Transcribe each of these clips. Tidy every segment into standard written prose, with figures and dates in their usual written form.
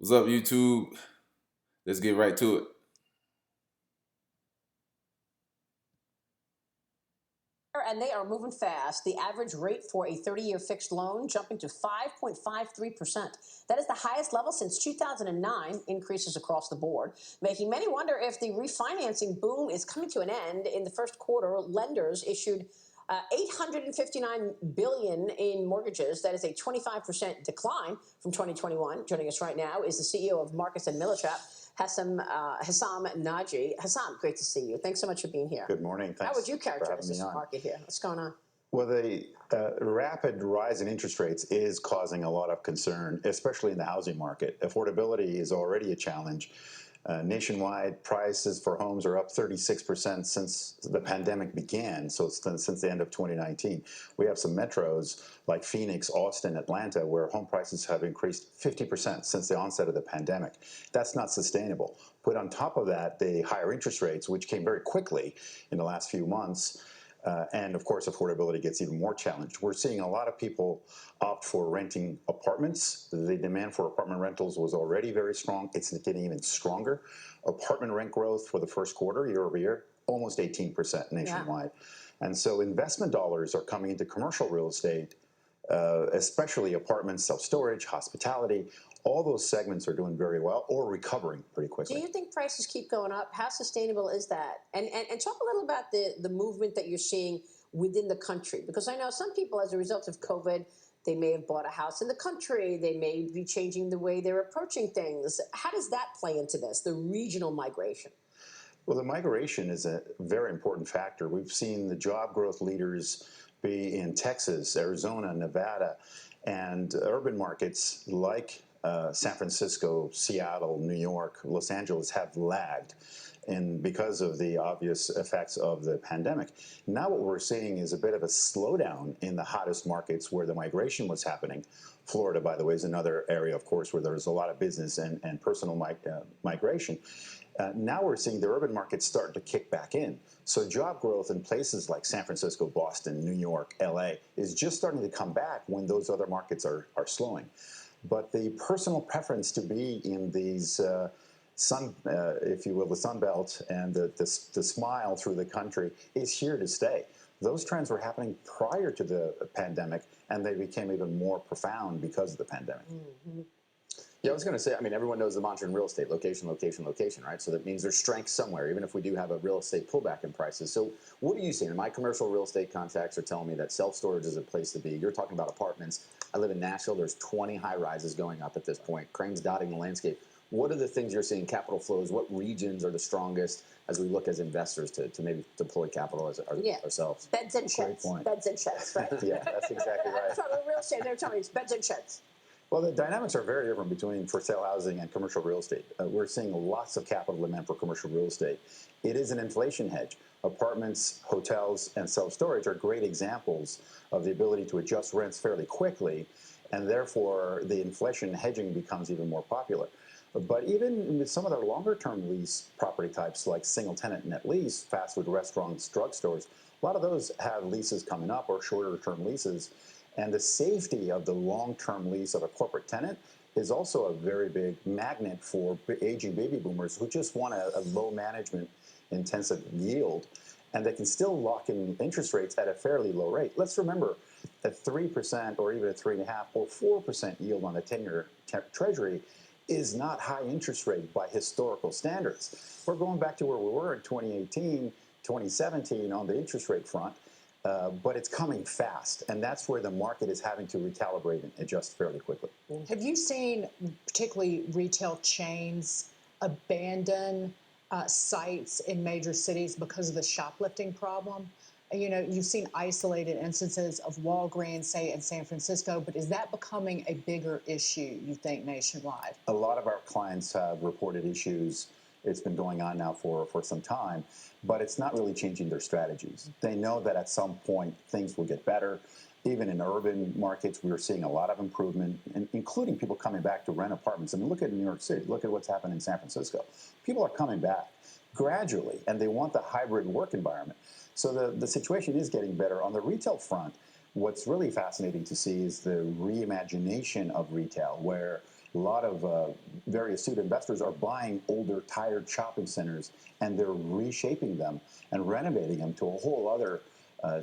What's up, YouTube? Let's get right to it. And they are moving fast. The average rate for a 30-year fixed loan jumping to 5.53%. That is the highest level since 2009, increases across the board, making many wonder if the refinancing boom is coming to an end. In the first quarter, lenders issued 859 billion in mortgages. That is a 25% decline from 2021. Joining us right now is the CEO of Marcus and Millichap, Hassam Naji. Hassam, great to see you. Thanks so much for being here. Good morning. Thanks. How would you characterize this market here? What's going on? Well, the rapid rise in interest rates is causing a lot of concern, especially in the housing market. Affordability is already a challenge. Nationwide, prices for homes are up 36% since the pandemic began, so since the end of 2019. We have some metros like Phoenix, Austin, Atlanta, where home prices have increased 50% since the onset of the pandemic. That's not sustainable. Put on top of that, the higher interest rates, which came very quickly in the last few months, and of course, affordability gets even more challenged. We're seeing a lot of people opt for renting apartments. The demand for apartment rentals was already very strong. It's getting even stronger. Apartment rent growth for the first quarter, year over year, almost 18% nationwide. Yeah. And so investment dollars are coming into commercial real estate, especially apartments, self-storage, hospitality. All those segments are doing very well or recovering pretty quickly. Do you think prices keep going up? How sustainable is that? And talk a little about the movement that you're seeing within the country. Because I know some people, as a result of COVID, they may have bought a house in the country. They may be changing the way they're approaching things. How does that play into this, the regional migration? Well, the migration is a very important factor. We've seen the job growth leaders be in Texas, Arizona, Nevada, and urban markets like San Francisco, Seattle, New York, Los Angeles have lagged, and because of the obvious effects of the pandemic. Now what we're seeing is a bit of a slowdown in the hottest markets where the migration was happening. Florida, by the way, is another area, of course, where there's a lot of business and personal migration. Now we're seeing the urban markets start to kick back in. So job growth in places like San Francisco, Boston, New York, LA is just starting to come back when those other markets are slowing. But the personal preference to be in these if you will, the Sun Belt and the smile through the country is here to stay. Those trends were happening prior to the pandemic, and they became even more profound because of the pandemic. Mm-hmm. Yeah, I was going to say, I mean, everyone knows the mantra in real estate, location, location, location, right? So that means there's strength somewhere, even if we do have a real estate pullback in prices. So what are you seeing? My commercial real estate contacts are telling me that self-storage is a place to be. You're talking about apartments. I live in Nashville. There's 20 high-rises going up at this point, cranes dotting the landscape. What are the things you're seeing, capital flows? What regions are the strongest as we look as investors to maybe deploy capital ourselves? Beds and sheds. Beds and sheds, right? Yeah, that's exactly right. I'm talking about real estate. They're telling me it's beds and sheds. Well, the dynamics are very different between for sale housing and commercial real estate. We're seeing lots of capital demand for commercial real estate. It is an inflation hedge. Apartments, hotels, and self-storage are great examples of the ability to adjust rents fairly quickly, and therefore the inflation hedging becomes even more popular. But even with some of the longer-term lease property types like single-tenant net lease, fast food restaurants, drugstores, a lot of those have leases coming up or shorter-term leases. And the safety of the long-term lease of a corporate tenant is also a very big magnet for aging baby boomers who just want a low management intensive yield, and they can still lock in interest rates at a fairly low rate. Let's remember that 3% or even a 3.5% or 4% yield on a 10-year treasury is not high interest rate by historical standards. We're going back to where we were in 2018, 2017 on the interest rate front. But it's coming fast, and that's where the market is having to recalibrate and adjust fairly quickly. Have you seen particularly retail chains abandon sites in major cities because of the shoplifting problem? You know, you've seen isolated instances of Walgreens, say, in San Francisco, but is that becoming a bigger issue, you think, nationwide? A lot of our clients have reported issues. It's been going on now for some time, but it's not really changing their strategies. They know that at some point things will get better. Even in urban markets, we're seeing a lot of improvement, including people coming back to rent apartments. I mean, look at New York City. Look at what's happened in San Francisco. People are coming back gradually, and they want the hybrid work environment. So the situation is getting better. On the retail front, what's really fascinating to see is the reimagination of retail, where a lot of very astute investors are buying older, tired shopping centers, and they're reshaping them and renovating them to a whole other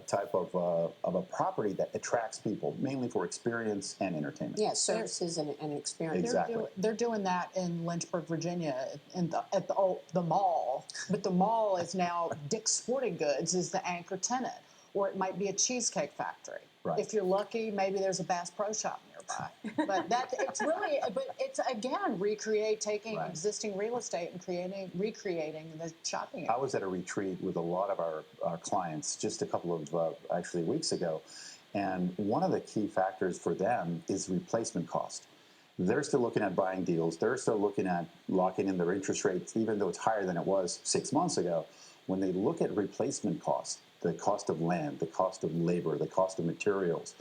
type of a property that attracts people, mainly for experience and entertainment. Yeah, services and experience. Exactly. They're doing that in Lynchburg, Virginia, at the mall. But the mall is now Dick's Sporting Goods is the anchor tenant, or it might be a cheesecake factory. Right. If you're lucky, maybe there's a Bass Pro Shop nearby. But it's again taking Right. existing real estate and recreating the shopping area. I was at a retreat with a lot of our clients just a couple of actually weeks ago, and one of the key factors for them is replacement cost. They're still looking at buying deals. They're still looking at locking in their interest rates, even though it's higher than it was 6 months ago. When they look at replacement costs, the cost of land, the cost of labor, the cost of materials,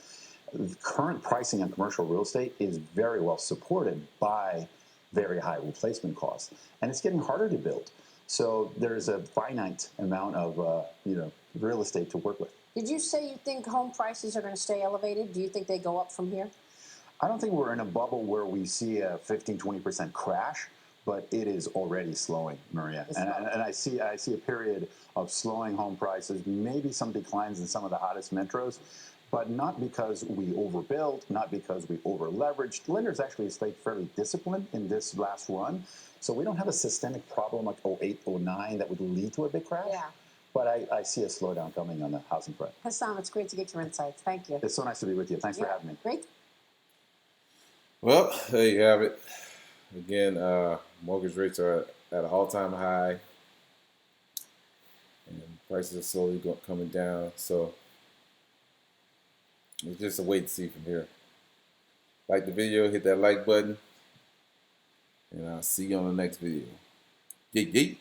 the current pricing on commercial real estate is very well supported by very high replacement costs, and it's getting harder to build. So there's a finite amount of real estate to work with. Did you say you think home prices are going to stay elevated? Do you think they go up from here? I don't think we're in a bubble where we see a 15-20% crash, but it is already slowing, Maria. And I see a period of slowing home prices, maybe some declines in some of the hottest metros, but not because we overbuilt, not because we over-leveraged. Lenders actually stayed fairly disciplined in this last run, so we don't have a systemic problem like 08, 09 that would lead to a big crash. Yeah. But I see a slowdown coming on the housing front. Hassan, it's great to get your insights. Thank you. It's so nice to be with you. Thanks for having me. Great. Well, there you have it. Again, mortgage rates are at an all-time high, and prices are slowly coming down. So it's just a wait to see from here. Like the video, hit that like button, and I'll see you on the next video. Yeet, yeet.